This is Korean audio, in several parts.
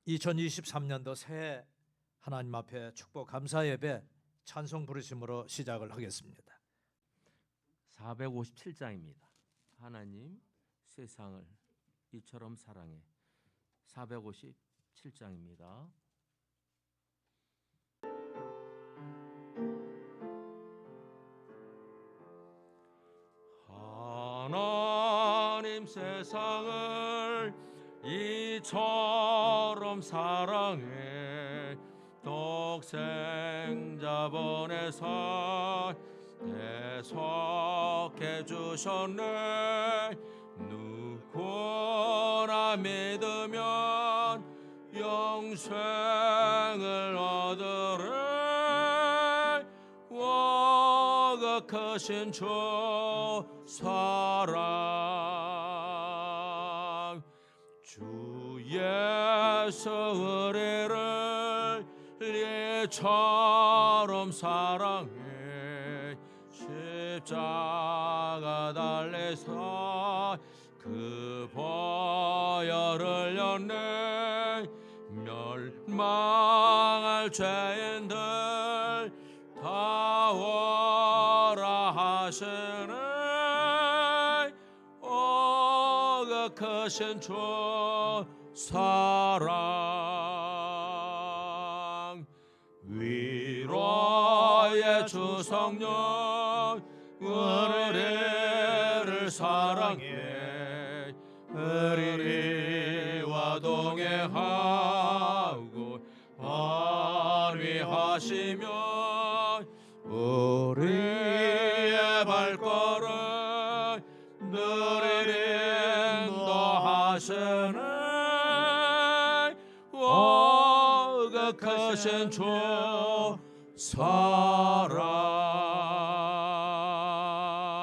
2023년도 새해 하나님 앞에 축복 감사 예배 찬송 부르심으로 시작을 하겠습니다. 457장입니다. 하나님 세상을 이처럼 사랑해. 457장입니다. 하나님 세상을 이처럼 사랑해 독생자 보내사 대속해 주셨네. 누구나 믿으면 영생을 얻으래. 와가 크신 주 사랑 주 예수 우리를 이처럼 사랑해 십자가 달려서 그 보혈을 흘렸네. 멸망할 죄인들 다 오라 하시네. 오가 크신 주 사랑 위로의 주 성령 우리를 사랑해 우리와 동행하고 안위하시며 우리의 발걸음 늘 인도하시네. 오가 크신 주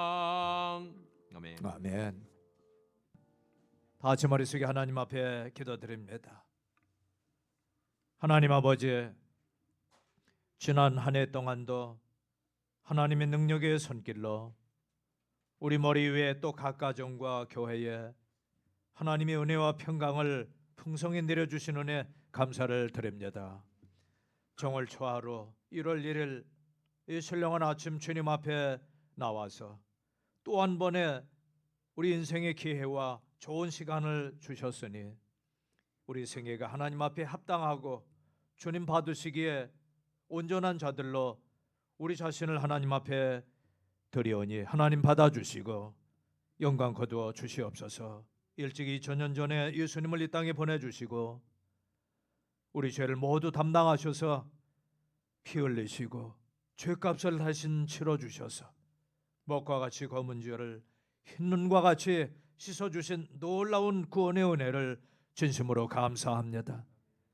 사랑. 아멘. 아멘. 다 같이 머리 숙여 하나님 앞에 기도드립니다. 하나님 아버지, 지난 한 해 동안도 하나님의 능력의 손길로 우리 머리 위에 또 각 가정과 교회에 하나님의 은혜와 평강을 풍성히 내려주신 은혜 감사를 드립니다. 정월 초하루 1월 1일 이 신령한 아침 주님 앞에 나와서 또 한 번의 우리 인생의 기회와 좋은 시간을 주셨으니 우리 생애가 하나님 앞에 합당하고 주님 받으시기에 온전한 자들로 우리 자신을 하나님 앞에 드리오니 하나님 받아주시고 영광 거두어 주시옵소서. 일찍 2000년 전에 예수님을 이 땅에 보내주시고 우리 죄를 모두 담당하셔서 피 흘리시고 죄값을 대신 치러주셔서 먹과 같이 검은 죄를 흰눈과 같이 씻어주신 놀라운 구원의 은혜를 진심으로 감사합니다.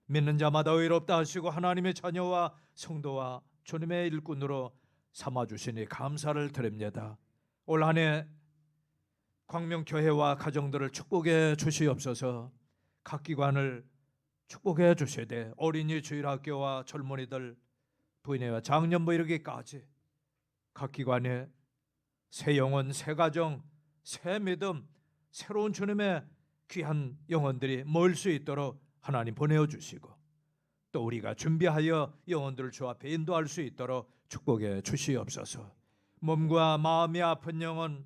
믿는 자마다 의롭다 하시고 하나님의 자녀와 성도와 주님의 일꾼으로 삼아주시니 감사를 드립니다. 올 한 해 광명교회와 가정들을 축복해 주시옵소서. 각 기관을 축복해 주시되 어린이 주일학교와 젊은이들 부인회와 장년부 이르기까지 각 기관에 새 영혼, 새 가정, 새 믿음, 새로운 주님의 귀한 영혼들이 모일 수 있도록 하나님 보내어 주시고 또 우리가 준비하여 영혼들을 주 앞에 인도할 수 있도록 축복해 주시옵소서. 몸과 마음이 아픈 영혼,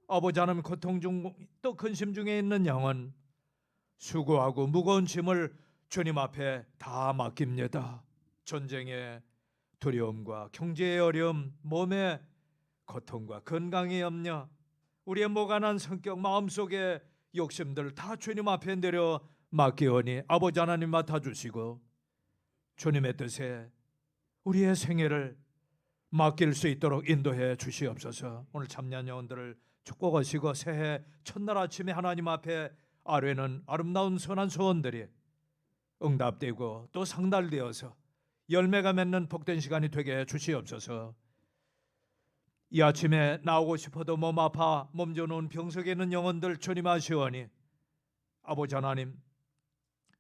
아버지 하나님 고통 중 또 근심 중에 있는 영혼, 수고하고 무거운 짐을 주님 앞에 다 맡깁니다. 전쟁의 두려움과 경제의 어려움, 몸의 고통과 건강의 염려, 우리의 모간한 성격, 마음속의 욕심들 다 주님 앞에 내려 맡기오니 아버지 하나님 맡아주시고 주님의 뜻에 우리의 생애를 맡길 수 있도록 인도해 주시옵소서. 오늘 참여한 영혼들을 축복하시고 새해 첫날 아침에 하나님 앞에 아뢰는 아름다운 선한 소원들이 응답되고 또 상달되어서 열매가 맺는 복된 시간이 되게 해 주시옵소서. 이 아침에 나오고 싶어도 몸 아파 몸져놓은 병석에 있는 영혼들 주님 아시오니 아버지 하나님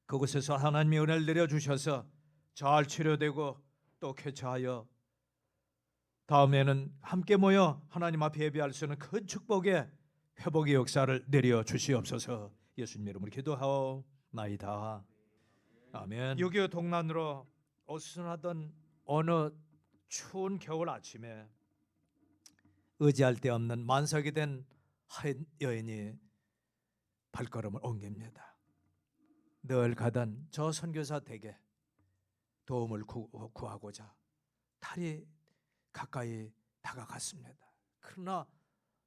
그곳에서 하나님의 은혜를 내려주셔서 잘 치료되고 또 쾌차하여 다음에는 함께 모여 하나님 앞에 예배할 수 있는 큰 축복의 회복의 역사를 내려 주시옵소서. 예수님 이름으로 기도하옵나이다. 아멘. 6.25 동란으로 어수선하던 어느 추운 겨울 아침에 의지할 데 없는 만삭이 된 한 여인이 발걸음을 옮깁니다. 늘 가던 저 선교사 댁에 도움을 구하고자 탈이 가까이 다가갔습니다. 그러나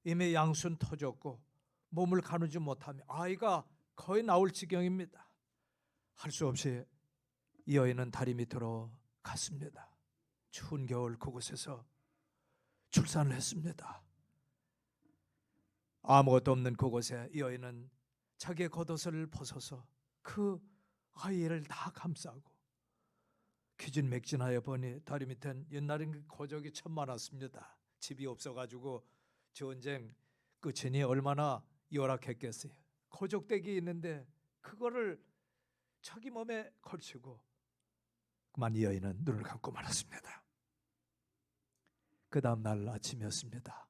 이미 양순 터졌고 몸을 가누지 못하며 아이가 거의 나올 지경입니다. 할 수 없이 이 여인은 다리 밑으로 갔습니다. 추운 겨울 그곳에서 출산을 했습니다. 아무것도 없는 그곳에 이 여인은 자기의 겉옷을 벗어서 그 아이를 다 감싸고 기진맥진하여 보니 다리 밑엔 옛날엔 거적이 참 많았습니다. 집이 없어가지고 전쟁 끝이니 얼마나 열악했겠어요. 거적대기 있는데 그거를 자기 몸에 걸치고 그만 이 여인은 눈을 감고 말았습니다. 그 다음 날 아침이었습니다.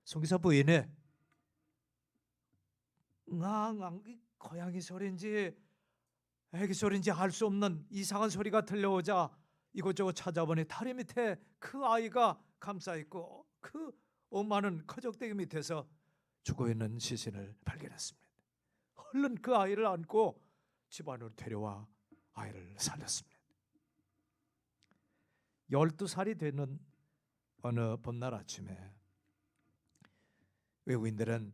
송기사 부인이 앙앙 고양이 소리인지 애기 소리인지 알 수 없는 이상한 소리가 들려오자 이곳저곳 찾아보니 다리 밑에 그 아이가 감싸있고 그 엄마는 거적대기 밑에서 죽어있는 시신을 발견했습니다. 얼른 그 아이를 안고 집 안으로 데려와 아이를 살렸습니다. 12살이 되는 어느 봄날 아침에 외국인들은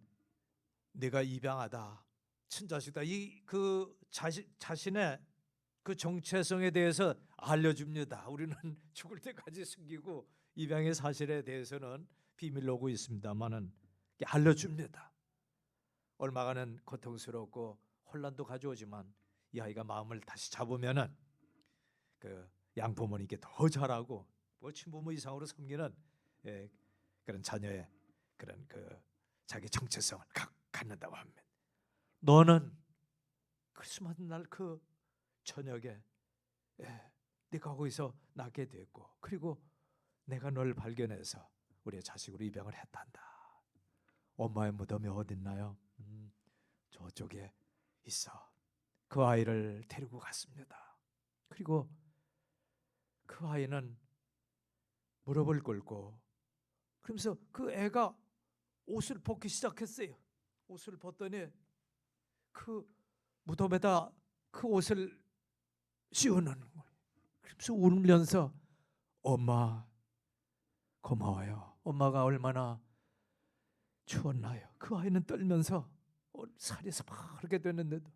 네가 입양하다 친자식다 그 자신의 그 정체성에 대해서 알려줍니다. 우리는 죽을 때까지 숨기고 입양의 사실에 대해서는 비밀로 하고 있습니다만은 알려줍니다. 얼마간은 고통스럽고 혼란도 가져오지만 이 아이가 마음을 다시 잡으면은 그 양부모님께 더 잘하고 뭐 친부모 이상으로 섬기는 그런 자녀의 그런 그 자기 정체성을 갖는다고 합니다. 너는 크리스마스 날 그 저녁에 네가 거기서 낳게 됐고 그리고 내가 널 발견해서 우리의 자식으로 입양을 했단다. 엄마의 무덤이 어딨나요? 저쪽에 있어. 그 아이를 데리고 갔습니다. 그리고 그 아이는 무릎을 꿇고 그러면서 그 애가 옷을 벗기 시작했어요. 옷을 벗더니 그 무덤에다 그 옷을 씌우는 거예요. 그러면서 울면서 엄마 고마워요. 엄마가 얼마나 추웠나요. 그 아이는 떨면서 살이 서바르게 됐는데도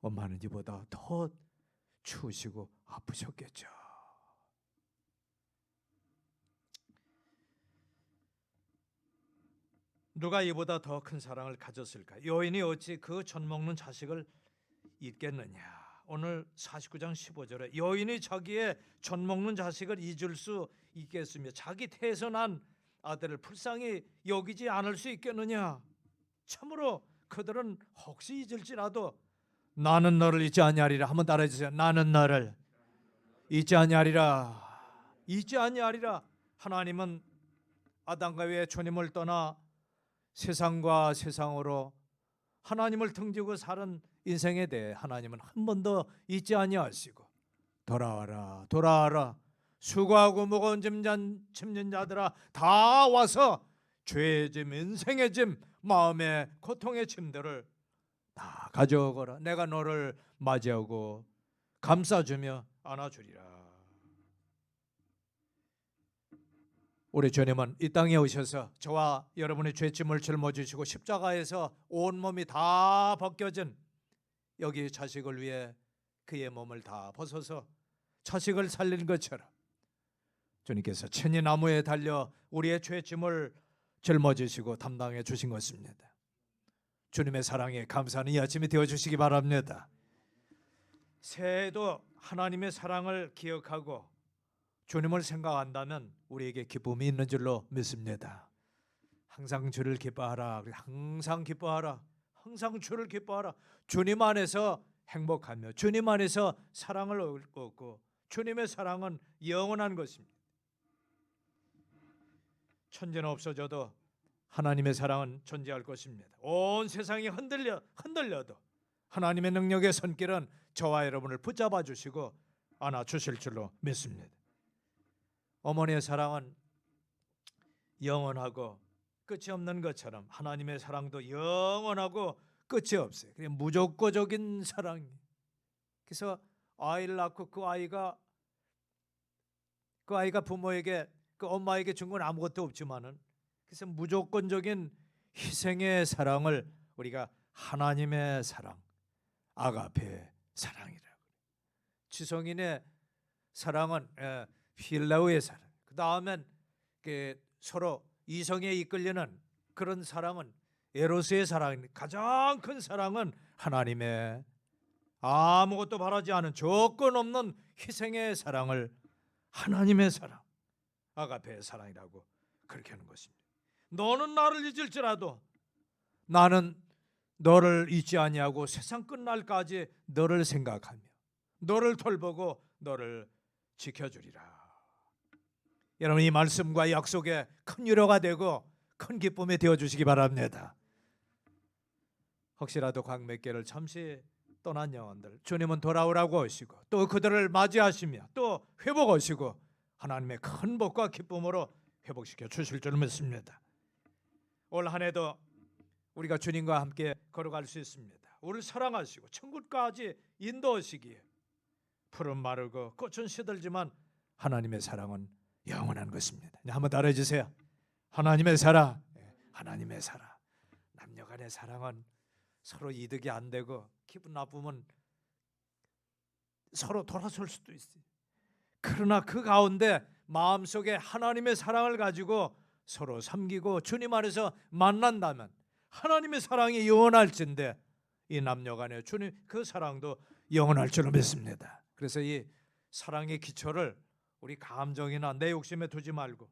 엄마는 이보다 더 추우시고 아프셨겠죠. 누가 이보다 더 큰 사랑을 가졌을까? 여인이 어찌 그 젖 먹는 자식을 잊겠느냐. 오늘 49장 15절에 여인이 자기의 젖 먹는 자식을 잊을 수 있겠으며 자기 태선한 아들을 불쌍히 여기지 않을 수 있겠느냐. 참으로 그들은 혹시 잊을지라도 나는 너를 잊지 아니하리라. 한번 따라해 주세요. 나는 너를 잊지 아니하리라. 잊지 아니하리라. 하나님은 아담과 의 주님을 떠나 세상과 세상으로 하나님을 등지고 사는 인생에 대해 하나님은 한 번도 잊지 아니하시고 돌아와라 돌아와라 수고하고 무거운 짐 짚는 자들아 다 와서 죄의 짐 인생의 짐 마음의 고통의 짐들을 다 가져오거라. 내가 너를 맞이하고 감싸주며 안아주리라. 우리 주님은 이 땅에 오셔서 저와 여러분의 죄짐을 짊어지시고 십자가에서 온몸이 다 벗겨진 여기 자식을 위해 그의 몸을 다 벗어서 자식을 살린 것처럼 주님께서 친히 나무에 달려 우리의 죄짐을 짊어지시고 담당해 주신 것입니다. 주님의 사랑에 감사하는 이 아침이 되어주시기 바랍니다. 새해에도 하나님의 사랑을 기억하고 주님을 생각한다면 우리에게 기쁨이 있는 줄로 믿습니다. 항상 주를 기뻐하라. 항상 기뻐하라. 항상 주를 기뻐하라. 주님 안에서 행복하며 주님 안에서 사랑을 얻고 주님의 사랑은 영원한 것입니다. 천지는 없어져도 하나님의 사랑은 존재할 것입니다. 온 세상이 흔들려도 하나님의 능력의 손길은 저와 여러분을 붙잡아 주시고 안아 주실 줄로 믿습니다. 어머니의 사랑은 영원하고 끝이 없는 것처럼 하나님의 사랑도 영원하고 끝이 없어요. 그냥 무조건적인 사랑이. 그래서 아이를 낳고 그 아이가 부모에게 그 엄마에게 준 건 아무것도 없지만은 그래서 무조건적인 희생의 사랑을 우리가 하나님의 사랑, 아가페 사랑이라고. 지성인의 사랑은 필라우의 사랑. 그 다음엔 서로 이성에 이끌리는 그런 사랑은 에로스의 사랑입니다. 가장 큰 사랑은 하나님의 아무것도 바라지 않은 조건 없는 희생의 사랑을 하나님의 사랑, 아가페의 사랑이라고 그렇게 하는 것입니다. 너는 나를 잊을지라도 나는 너를 잊지 아니하고 세상 끝날까지 너를 생각하며 너를 돌보고 너를 지켜주리라. 여러분, 이 말씀과 약속에 큰 위로가 되고 큰 기쁨이 되어주시기 바랍니다. 혹시라도 광맥계를 잠시 떠난 영혼들, 주님은 돌아오라고 하시고 또 그들을 맞이하시며 또 회복하시고 하나님의 큰 복과 기쁨으로 회복시켜 주실 줄 믿습니다. 올 한 해도 우리가 주님과 함께 걸어갈 수 있습니다. 우리를 사랑하시고 천국까지 인도하시기에 푸른 마르고 꽃은 시들지만 하나님의 사랑은 영원한 것입니다. 한번 따라해 주세요. 하나님의 사랑, 하나님의 사랑. 남녀간의 사랑은 서로 이득이 안 되고 기분 나쁘면 서로 돌아설 수도 있어요. 그러나 그 가운데 마음속에 하나님의 사랑을 가지고 서로 섬기고 주님 안에서 만난다면 하나님의 사랑이 영원할진데 이 남녀간의 주님 그 사랑도 영원할 줄로 믿습니다. 그래서 이 사랑의 기초를 우리 감정이나 내 욕심에 두지 말고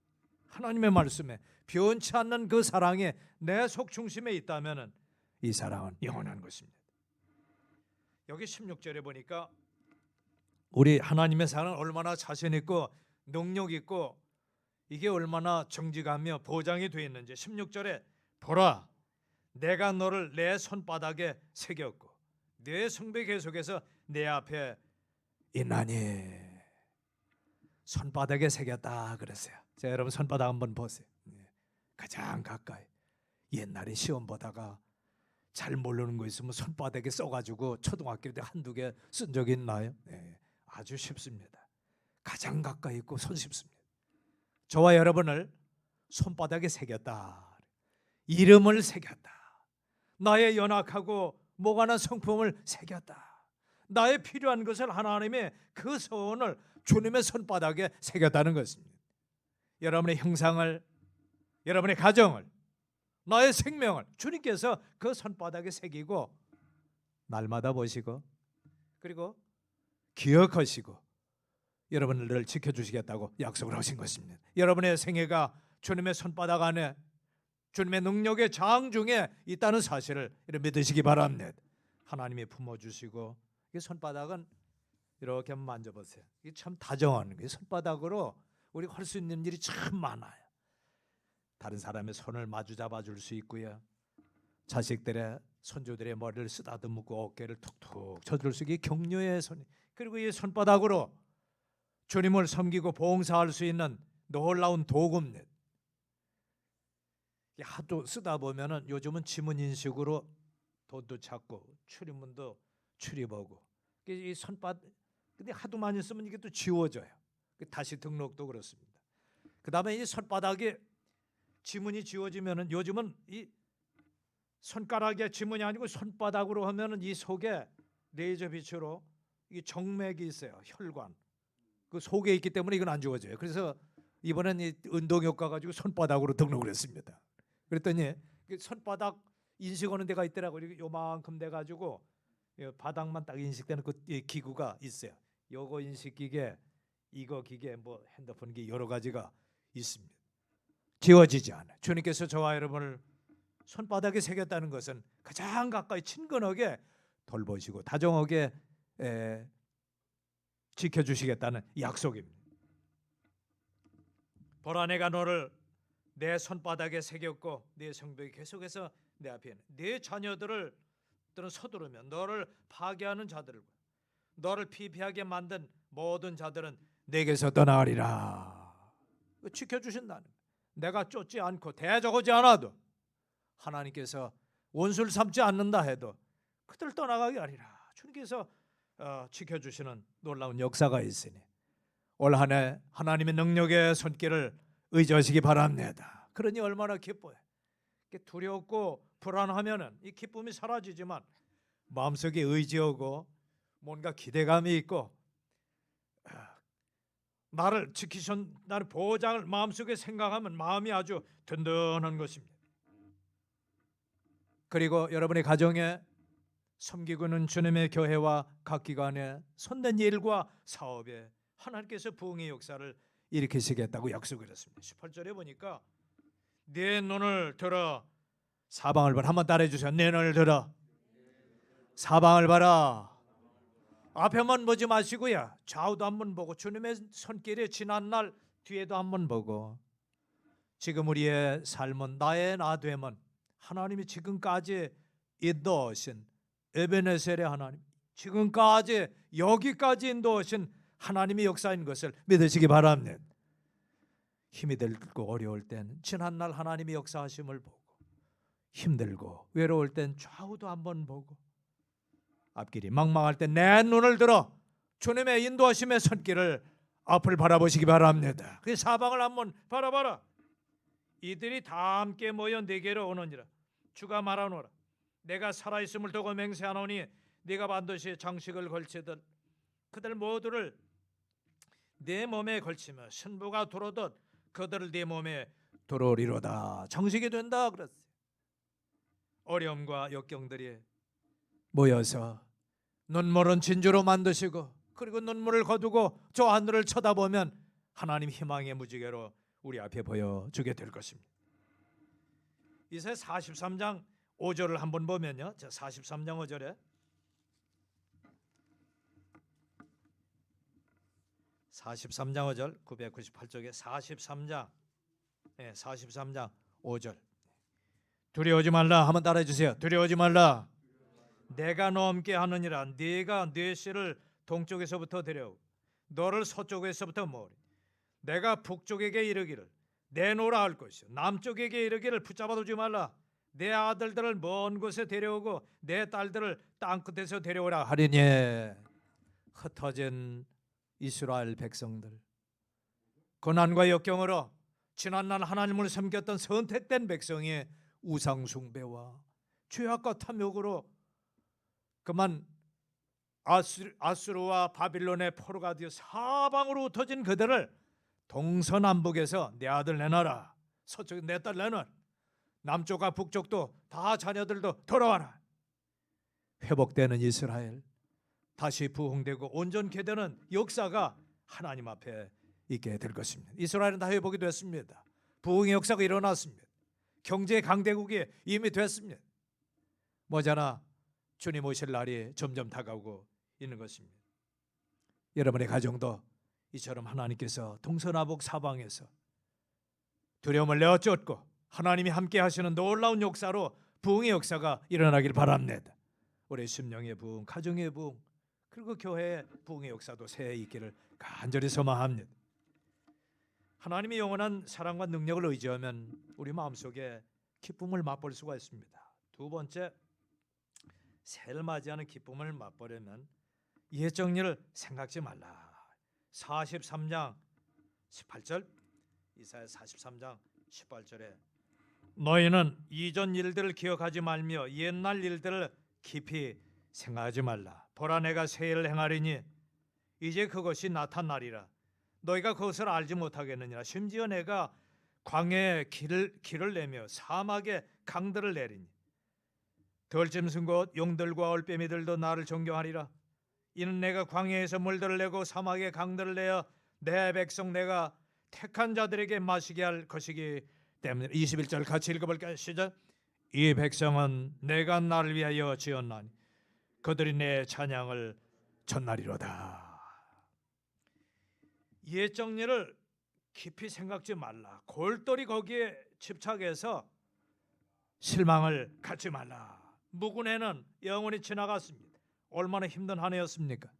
하나님의 말씀에 변치 않는 그 사랑에 내 속 중심에 있다면 이 사랑은 영원한 것입니다. 여기 16절에 보니까 우리 하나님의 사랑은 얼마나 자신 있고 능력 있고 이게 얼마나 정직하며 보장이 되어 있는지 16절에 보라 내가 너를 내 손바닥에 새겼고 내 성배 계속해서 내 앞에 있나니. 손바닥에 새겼다 그랬어요. 자, 여러분 손바닥 한번 보세요. 가장 가까이. 옛날에 시험 보다가 잘 모르는 거 있으면 손바닥에 써가지고 초등학교 때 한두 개 쓴 적 있나요? 아주 쉽습니다. 가장 가까이 있고 손쉽습니다. 저와 여러분을 손바닥에 새겼다. 이름을 새겼다. 나의 연약하고 모가난 성품을 새겼다. 나의 필요한 것을 하나님의 그 소원을 주님의 손바닥에 새겼다는 것입니다. 여러분의 형상을, 여러분의 가정을, 나의 생명을 주님께서 그 손바닥에 새기고 날마다 보시고 그리고 기억하시고 여러분을 늘 지켜주시겠다고 약속을 하신 것입니다. 여러분의 생애가 주님의 손바닥 안에 주님의 능력의 장 중에 있다는 사실을 믿으시기 바랍니다. 하나님이 품어주시고 이 손바닥은 이렇게 한번 만져보세요. 이게 참 다정한 거예요. 손바닥으로 우리가 할 수 있는 일이 참 많아요. 다른 사람의 손을 마주 잡아줄 수 있고요. 자식들의 손주들의 머리를 쓰다듬고 어깨를 툭툭 쳐줄 수 있게 격려의 손. 그리고 이 손바닥으로 주님을 섬기고 봉사할 수 있는 놀라운 도구입니다. 하도 쓰다 보면은 요즘은 지문 인식으로 돈도 찾고 출입문도 출입하고 이 손바닥 근데 하도 많이 쓰면 이게 또 지워져요. 다시 등록도 그렇습니다. 그 다음에 이 손바닥에 지문이 지워지면은 요즘은 이 손가락에 지문이 아니고 손바닥으로 하면은 이 속에 레이저 빛으로 이 정맥이 있어요. 혈관 그 속에 있기 때문에 이건 안 지워져요. 그래서 이번엔 이 운동 효과 가지고 손바닥으로 등록을 했습니다. 그랬더니 손바닥 인식하는 데가 있더라고. 이렇게 요만큼 돼 가지고 바닥만 딱 인식되는 그 기구가 있어요. 요거 인식 기계, 이거 기계, 뭐 핸드폰 기계 여러 가지가 있습니다. 지워지지 않아요. 주님께서 저와 여러분을 손바닥에 새겼다는 것은 가장 가까이 친근하게 돌보시고 다정하게 지켜주시겠다는 약속입니다. 보라 내가 너를 내 손바닥에 새겼고 내 성벽이 계속해서 내 앞에 있는 내 자녀들을 서두르면 너를 파괴하는 자들과 너를 피폐하게 만든 모든 자들은 내게서 떠나가리라. 지켜주신다는 거예요. 내가 쫓지 않고 대적하지 않아도 하나님께서 원수를 삼지 않는다 해도 그들 떠나가기 아니라 주님께서 지켜주시는 놀라운 역사가 있으니 올 한 해 하나님의 능력의 손길을 의지하시기 바랍니다. 그러니 얼마나 기뻐요. 두렵고 불안하면은 이 기쁨이 사라지지만 마음속에 의지하고 뭔가 기대감이 있고 나를 지키신다는 보장을 마음속에 생각하면 마음이 아주 든든한 것입니다. 그리고 여러분의 가정에 섬기고 있는 주님의 교회와 각 기관에 손댄 일과 사업에 하나님께서 부흥의 역사를 일으키시겠다고 약속을 했습니다. 18절에 보니까 내 눈을 들어 사방을 봐라. 한번 따라해 주세요. 내 눈을 들어 사방을 봐라. 앞에만 보지 마시고요. 좌우도 한번 보고 주님의 손길이 지난 날 뒤에도 한번 보고 지금 우리의 삶은 나의 나됨은 하나님이 지금까지 인도하신 에베네셀의 하나님, 지금까지 여기까지 인도하신 하나님의 역사인 것을 믿으시기 바랍니다. 힘이 들고 어려울 땐 지난날 하나님의 역사하심을 보고 힘들고 외로울 땐 좌우도 한번 보고 앞길이 망망할 때 내 눈을 들어 주님의 인도하심의 손길을 앞을 바라보시기 바랍니다. 그 사방을 한번 바라봐라. 이들이 다 함께 모여 내게로 오느니라. 주가 말하노라. 내가 살아있음을 두고 맹세하노니 네가 반드시 장식을 걸치듯 그들 모두를 내 몸에 걸치며 신부가 들어오듯 그들을 네 몸에 들어오리로다. 장식이 된다 그랬어요. 어려움과 역경들이 모여서 눈물은 진주로 만드시고 그리고 눈물을 거두고 저 하늘을 쳐다보면 하나님 희망의 무지개로 우리 앞에 보여주게 될 것입니다. 이사야 43장 5절을 한번 보면요. 43장 5절에 43장 5절 998쪽에 43장 5절 두려워하지 말라. 한번 따라해 주세요. 두려워하지 말라. 내가 너 함께 하느니라. 네가 네 씨를 동쪽에서부터 데려오고 너를 서쪽에서부터 모으리. 내가 북쪽에게 이르기를 내놓으라 할 것이요 남쪽에게 이르기를 붙잡아 두지 말라. 내 아들들을 먼 곳에 데려오고 내 딸들을 땅끝에서 데려오라 하리니. 흩어진 이스라엘 백성들 고난과 역경으로 지난날 하나님을 섬겼던 선택된 백성의 우상 숭배와 죄악과 탐욕으로 그만 아수르와 바빌론의 포로가 되어 사방으로 흩어진 그들을 동서남북에서 내 아들 내놔라. 서쪽에 내 딸 내놔라. 남쪽과 북쪽도 다 자녀들도 돌아와라. 회복되는 이스라엘, 다시 부흥되고 온전케 되는 역사가 하나님 앞에 있게 될 것입니다. 이스라엘은 다 회복이 됐습니다. 부흥의 역사가 일어났습니다. 경제 강대국이 이미 됐습니다. 머지않아 주님 오실 날이 점점 다가오고 있는 것입니다. 여러분의 가정도 이처럼 하나님께서 동서남북 사방에서 두려움을 내어 쫓고 하나님이 함께 하시는 놀라운 역사로 부흥의 역사가 일어나길 바랍니다. 우리 심령의 부흥, 가정의 부흥, 그리고 교회의 부흥의 역사도 새해 있기를 간절히 소망합니다. 하나님의 영원한 사랑과 능력을 의지하면 우리 마음속에 기쁨을 맛볼 수가 있습니다. 두 번째, 새해를 맞이하는 기쁨을 맛보려면 이해적 일을 생각지 말라. 43장 18절 이사야 43장 18절에 너희는 이전 일들을 기억하지 말며 옛날 일들을 깊이 생각하지 말라. 보라 내가 새해를 행하리니 이제 그것이 나타나리라. 너희가 그것을 알지 못하겠느니라. 심지어 내가 광야에 길을 내며 사막에 강들을 내리니 덜짐승 곧 용들과 올빼미들도 나를 존경하리라. 이는 내가 광야에서 물들을 내고 사막에 강들을 내어 내 백성 내가 택한 자들에게 마시게 할 것이기 때문에. 21절 같이 읽어볼까요? 시작. 이 백성은 내가 나를 위하여 지었나니 그들이 내 찬양을 전하리로다. 예정일을 깊이 생각지 말라. 골똘히 거기에 집착해서 실망을 갖지 말라. 묵은 해는 영원히 지나갔습니다. 얼마나 힘든 한 해였습니까?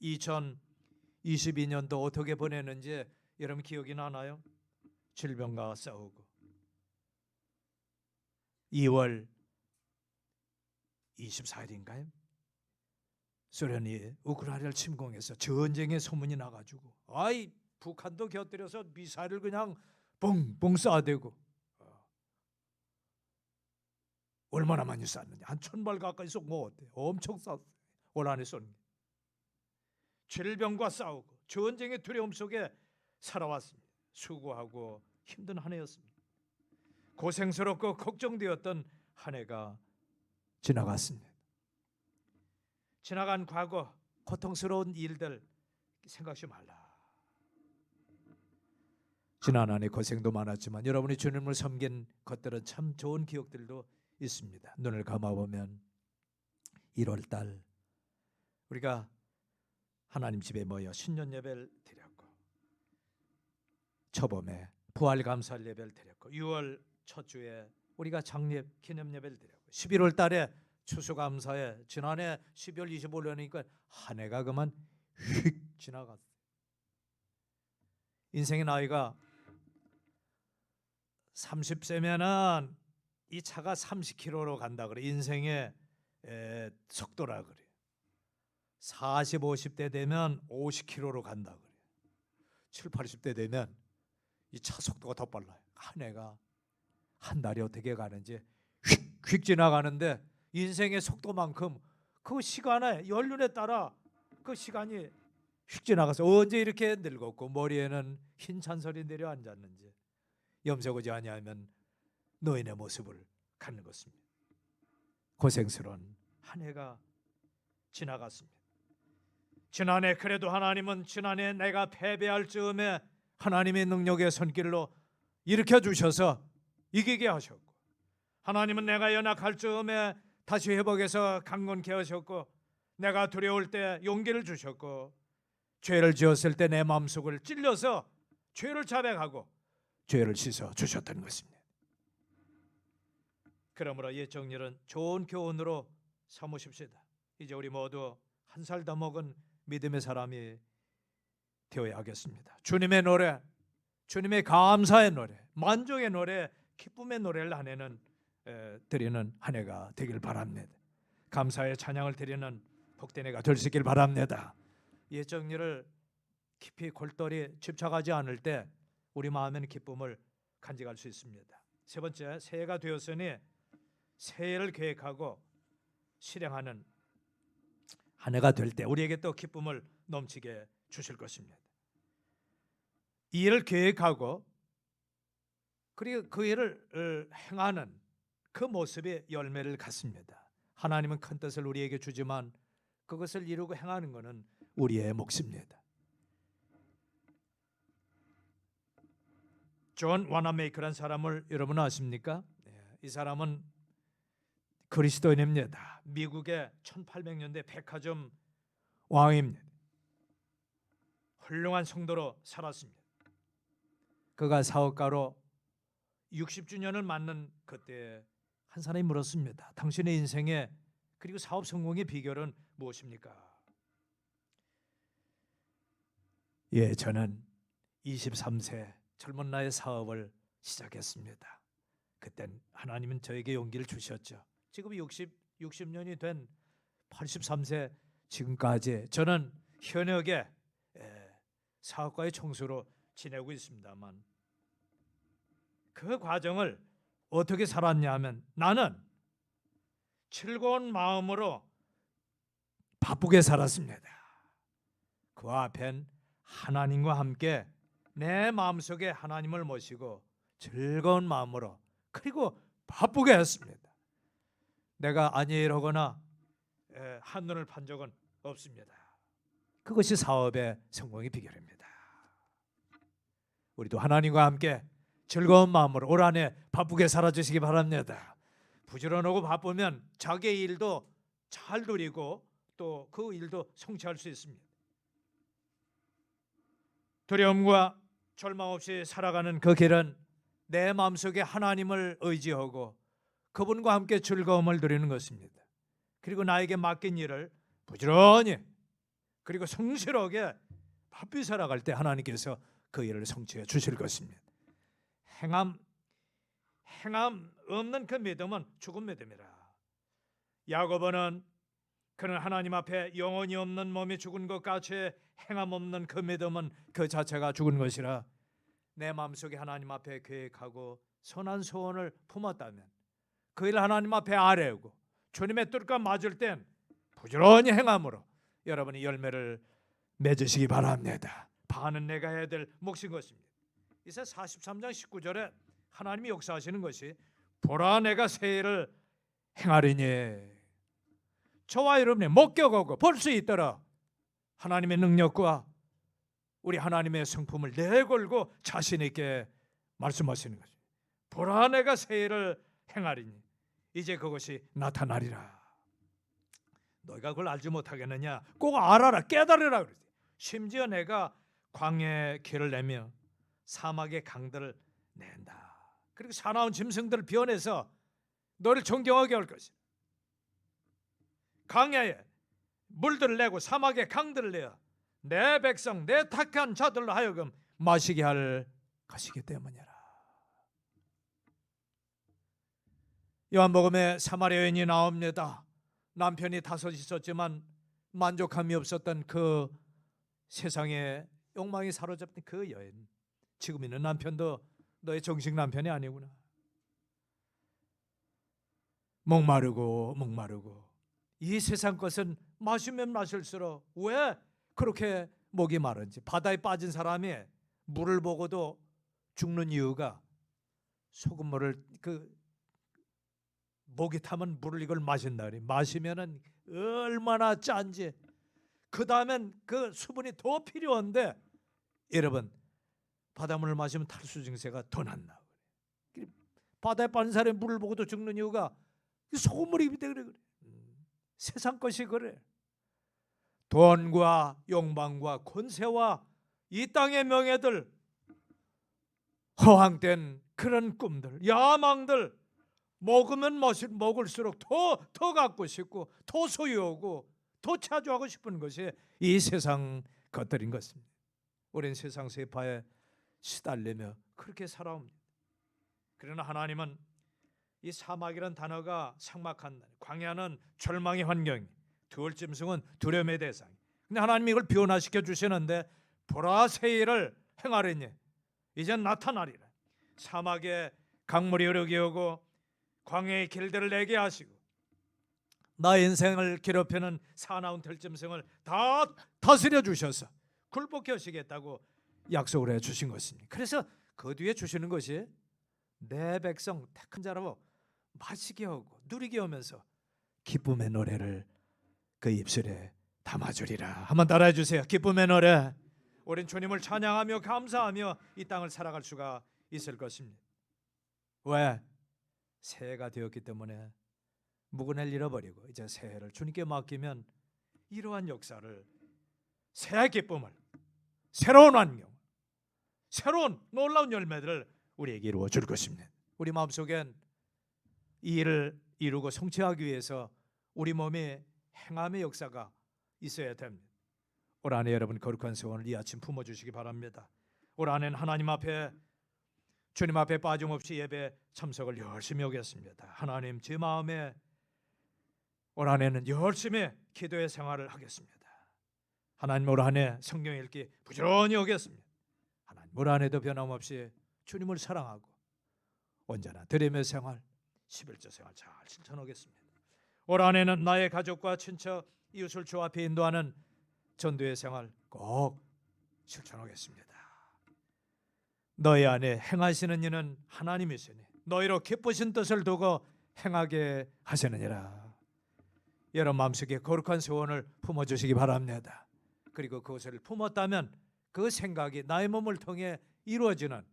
2022년도 어떻게 보내는지 여러분 기억이 나나요? 질병과 싸우고 2월 24일인가요? 소련이 우크라이나를 침공해서 전쟁의 소문이 나가지고 북한도 곁들여서 미사일을 그냥 뻥뻥 쏴대고 얼마나 많이 쐈느냐, 한 1000발 가까이 쏜 거 어때요? 엄청 쐈어요. 올 한해 쏜 게. 질병과 싸우고 전쟁의 두려움 속에 살아왔습니다. 수고하고 힘든 한 해였습니다. 고생스럽고 걱정되었던 한 해가 지나갔습니다. 지나간 과거 고통스러운 일들 생각하지 말라. 지난 한 해 고생도 많았지만 여러분이 주님을 섬긴 것들은 참 좋은 기억들도 있습니다. 눈을 감아보면 1월 달 우리가 하나님 집에 모여 신년 예배를 드렸고, 초봄에 부활 감사할 예배를 드렸고, 6월 첫 주에 우리가 창립 기념 예배를 드렸고, 11월 달에 추수감사에 지난해 12월 25일이니까 한 해가 그만 휙 지나갔어요. 인생의 나이가 30세면은 이 차가 30km로 간다 그래. 인생의 속도라 그래. 40, 50대 되면 50km로 간다 그래. 7, 80대 되면 이 차 속도가 더 빨라요. 한 해가 한 달이 어떻게 가는지 휙휙 지나가는데 인생의 속도만큼 그 시간에 연륜에 따라 그 시간이 휙 지나가서 언제 이렇게 늙었고 머리에는 흰 잔설이 내려 앉았는지 염색하지 아니하면 노인의 모습을 갖는 것입니다. 고생스러운 한 해가 지나갔습니다. 지난해 그래도 하나님은 지난해 내가 패배할 즈음에 하나님의 능력의 손길로 일으켜 주셔서 이기게 하셨고, 하나님은 내가 연약할 즈음에 다시 회복해서 강건케 하셨고, 내가 두려울 때 용기를 주셨고, 죄를 지었을 때 내 마음속을 찔려서 죄를 자백하고 죄를 씻어 주셨던 것입니다. 그러므로 옛 정일은 좋은 교훈으로 삼으십시다. 이제 우리 모두 한 살 더 먹은 믿음의 사람이 되어야 하겠습니다. 주님의 노래, 주님의 감사의 노래, 만족의 노래, 기쁨의 노래를 한 해는 드리는 한 해가 되길 바랍니다. 감사의 찬양을 드리는 복된 해가 될 수 있길 바랍니다. 옛 정일을 깊이 골똘히 집착하지 않을 때 우리 마음에는 기쁨을 간직할 수 있습니다. 세 번째, 새해가 되었으니 새해를 계획하고 실행하는 한 해가 될 때 우리에게 또 기쁨을 넘치게 주실 것입니다. 이 일을 계획하고 그리고 그 일을 행하는 그 모습이 열매를 갖습니다. 하나님은 큰 뜻을 우리에게 주지만 그것을 이루고 행하는 것은 우리의 몫입니다. 존 와나메이커라는 사람을 여러분 아십니까? 이 사람은 그리스도인입니다. 미국의 1800년대 백화점 왕입니다. 훌륭한 성도로 살았습니다. 그가 사업가로 60주년을 맞는 그때 한 사람이 물었습니다. 당신의 인생의 그리고 사업 성공의 비결은 무엇입니까? 저는 23세 젊은 나이에 사업을 시작했습니다. 그땐 하나님은 저에게 용기를 주셨죠. 지금 60년이 된 83세 지금까지 저는 현역의 사업가의 총수로 지내고 있습니다만 그 과정을 어떻게 살았냐면 나는 즐거운 마음으로 바쁘게 살았습니다. 그 앞엔 하나님과 함께 내 마음속에 하나님을 모시고 즐거운 마음으로 그리고 바쁘게 했습니다. 내가 안일하거나 한눈을 판 적은 없습니다. 그것이 사업의 성공의 비결입니다. 우리도 하나님과 함께 즐거운 마음으로 올 한 해 바쁘게 살아주시기 바랍니다. 부지런하고 바쁘면 자기의 일도 잘 누리고 또 그 일도 성취할 수 있습니다. 두려움과 절망 없이 살아가는 그 길은 내 마음속에 하나님을 의지하고 그분과 함께 즐거움을 누리는 것입니다. 그리고 나에게 맡긴 일을 부지런히 그리고 성실하게 바삐 살아갈 때 하나님께서 그 일을 성취해 주실 것입니다. 행함 없는 그 믿음은 죽은 믿음이라. 야고보는 그는 하나님 앞에 영혼이 없는 몸이 죽은 것 같이 행함 없는 그 믿음은 그 자체가 죽은 것이라. 내 마음속에 하나님 앞에 계획하고 선한 소원을 품었다면 그 일 하나님 앞에 아뢰고 주님의 뜻과 맞을 땐 부지런히 행함으로 여러분이 열매를 맺으시기 바랍니다. 반은 내가 해야 될 몫인 것입니다. 이사 43장 19절에 하나님이 역사하시는 것이 보라 내가 새 일을 행하리니. 저와 여러분이 목격하고 볼 수 있도록 하나님의 능력과 우리 하나님의 성품을 내걸고 자신 있게 말씀하시는 것입니다. 보라 내가 새 일을 행하리니 이제 그것이 나타나리라. 너희가 그걸 알지 못하겠느냐? 꼭 알아라, 깨달으라 그러지. 심지어 내가 광야에 길을 내며 사막의 강들을 낸다. 그리고 사나운 짐승들을 비워내서 너를 존경하게 할 것이다. 강야에 물들을 내고 사막에 강들을 내어 내 백성 내 택한 자들로 하여금 마시게 할 것이기 때문이라. 요한복음에 사마리아 여인이 나옵니다. 남편이 5 있었지만 만족함이 없었던 그 세상에 욕망이 사로잡힌 그 여인. 지금 있는 남편도 너의 정식 남편이 아니구나. 목마르고 이 세상 것은 마시면 마실수록 왜 그렇게 목이 마른지. 바다에 빠진 사람이 물을 보고도 죽는 이유가 소금물을 목이 타면 물을 이걸 마신다니. 마시면은 얼마나 짠지. 그 다음엔 그 수분이 더 필요한데 여러분 바닷물을 마시면 탈수 증세가 더 난다. 바다에 빠진 사람이 물을 보고도 죽는 이유가 소금물이 때문에 그래. 세상 것이 그래. 돈과 욕망과 권세와 이 땅의 명예들, 허황된 그런 꿈들, 야망들, 먹으면 먹을수록 더 갖고 싶고 더 소유하고 더 차지하고 싶은 것이 이 세상 것들인 것입니다. 우리는 세상 세파에 시달리며 그렇게 살아옵니다. 그러나 하나님은 이 사막이란 단어가 삭막한 광야는 절망의 환경, 들짐승은 두려움의 대상. 근데 하나님이 이걸 변화시켜 주시는데 보라 새 일을 행하리니 이제 나타나리라. 사막에 강물이 흐르게 오고 광야의 길들을 내게 하시고 나의 인생을 괴롭히는 사나운 들짐승을 다 다스려 주셔서 굴복해 하시겠다고 약속을 해 주신 것입니다. 그래서 그 뒤에 주시는 것이 내 백성 택한 자라고 마시게 하고 누리게 하면서 기쁨의 노래를 그 입술에 담아주리라. 한번 따라해 주세요. 기쁨의 노래. 우린 주님을 찬양하며 감사하며 이 땅을 살아갈 수가 있을 것입니다. 왜? 새해가 되었기 때문에 묵은 해를 잃어버리고 이제 새해를 주님께 맡기면 이러한 역사를, 새해 기쁨을, 새로운 환경, 새로운 놀라운 열매들을 우리에게 이루어 줄 것입니다. 우리 마음속엔 이 일을 이루고 성취하기 위해서 우리 몸에 행함의 역사가 있어야 됩니다. 올 한해 여러분 거룩한 소원을 이 아침 품어주시기 바랍니다. 올 한해는 하나님 앞에, 주님 앞에 빠짐없이 예배 참석을 열심히 하겠습니다. 하나님, 제 마음에 올 한해는 열심히 기도의 생활을 하겠습니다. 하나님, 올 한해 성경 읽기 부지런히 하겠습니다. 하나님, 올 한해도 변함없이 주님을 사랑하고 언제나 드림의 생활, 11조 생활 잘 실천하겠습니다. 올 한해는 나의 가족과 친척, 이웃을 주 앞에 인도하는 전도의 생활 꼭 실천하겠습니다. 너희 안에 행하시는 이는 하나님이시니 너희로 기쁘신 뜻을 두고 행하게 하시느니라. 여러분 마음속에 거룩한 소원을 품어주시기 바랍니다. 그리고 그것을 품었다면 그 생각이 나의 몸을 통해 이루어지는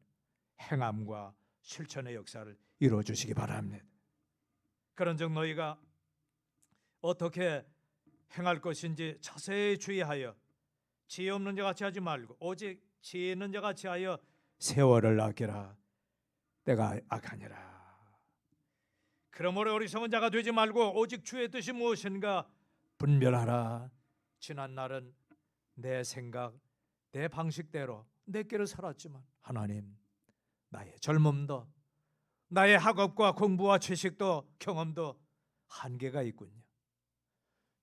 행함과 실천의 역사를 이루어주시기 바랍니다. 그런즉 너희가 어떻게 행할 것인지 자세히 주의하여 지혜 없는 자 같이 하지 말고 오직 지혜 있는 자 같이 하여 세월을 아끼라. 때가 악하니라. 그러므로 어리석은 자가 되지 말고 오직 주의 뜻이 무엇인가 분별하라. 지난 날은 내 생각, 내 방식대로 내 길을 살았지만 하나님, 나의 젊음도, 나의 학업과 공부와 지식도 경험도 한계가 있군요.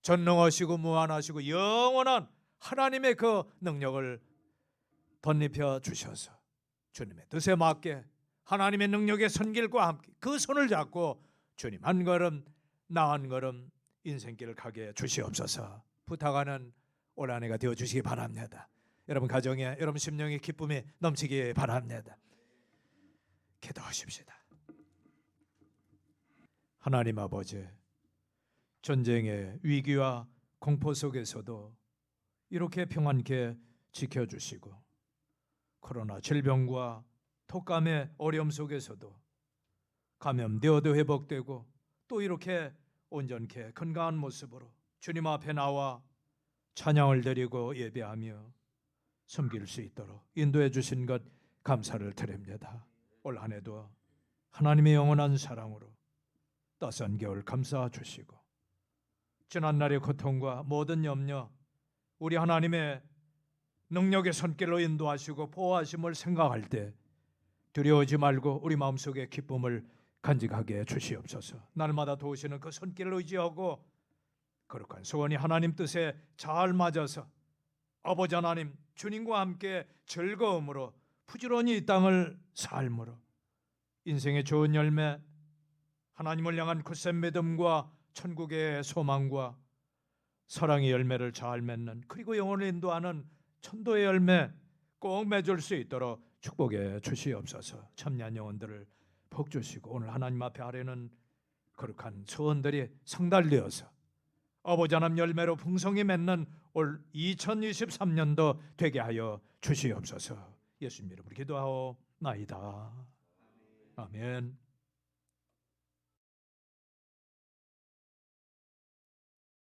전능하시고 무한하시고 영원한 하나님의 그 능력을 덧입혀 주셔서 주님의 뜻에 맞게 하나님의 능력의 손길과 함께 그 손을 잡고 주님 한 걸음 나 한 걸음 인생길을 가게 주시옵소서. 부탁하는 올 한 해가 되어 주시기 바랍니다. 여러분 가정에 여러분 심령의 기쁨이 넘치기 바랍니다. 기도하십시다. 하나님 아버지, 전쟁의 위기와 공포 속에서도 이렇게 평안케 지켜주시고 코로나 질병과 독감의 어려움 속에서도 감염되어도 회복되고 또 이렇게 온전케 건강한 모습으로 주님 앞에 나와 찬양을 드리고 예배하며 섬길 수 있도록 인도해 주신 것 감사를 드립니다. 올 한 해도 하나님의 영원한 사랑으로 따스한 겨울 감싸 주시고 지난날의 고통과 모든 염려 우리 하나님의 능력의 손길로 인도하시고 보호하심을 생각할 때 두려워하지 말고 우리 마음속에 기쁨을 간직하게 주시옵소서. 날마다 도우시는 그 손길을 의지하고 거룩한 소원이 하나님 뜻에 잘 맞아서 아버지 하나님 주님과 함께 즐거움으로 부지런히 이 땅을 삶으로 인생의 좋은 열매 하나님을 향한 굳센 믿음과 천국의 소망과 사랑의 열매를 잘 맺는 그리고 영혼을 인도하는 천도의 열매 꼭 맺을 수 있도록 축복해 주시옵소서. 참여한 영혼들을 복 주시고 오늘 하나님 앞에 아뢰는 거룩한 소원들이 성달되어서 아버지 하나님 열매로 풍성히 맺는 올 2023년도 되게 하여 주시옵소서. 예수님 이름으로 기도하옵나이다. 아멘.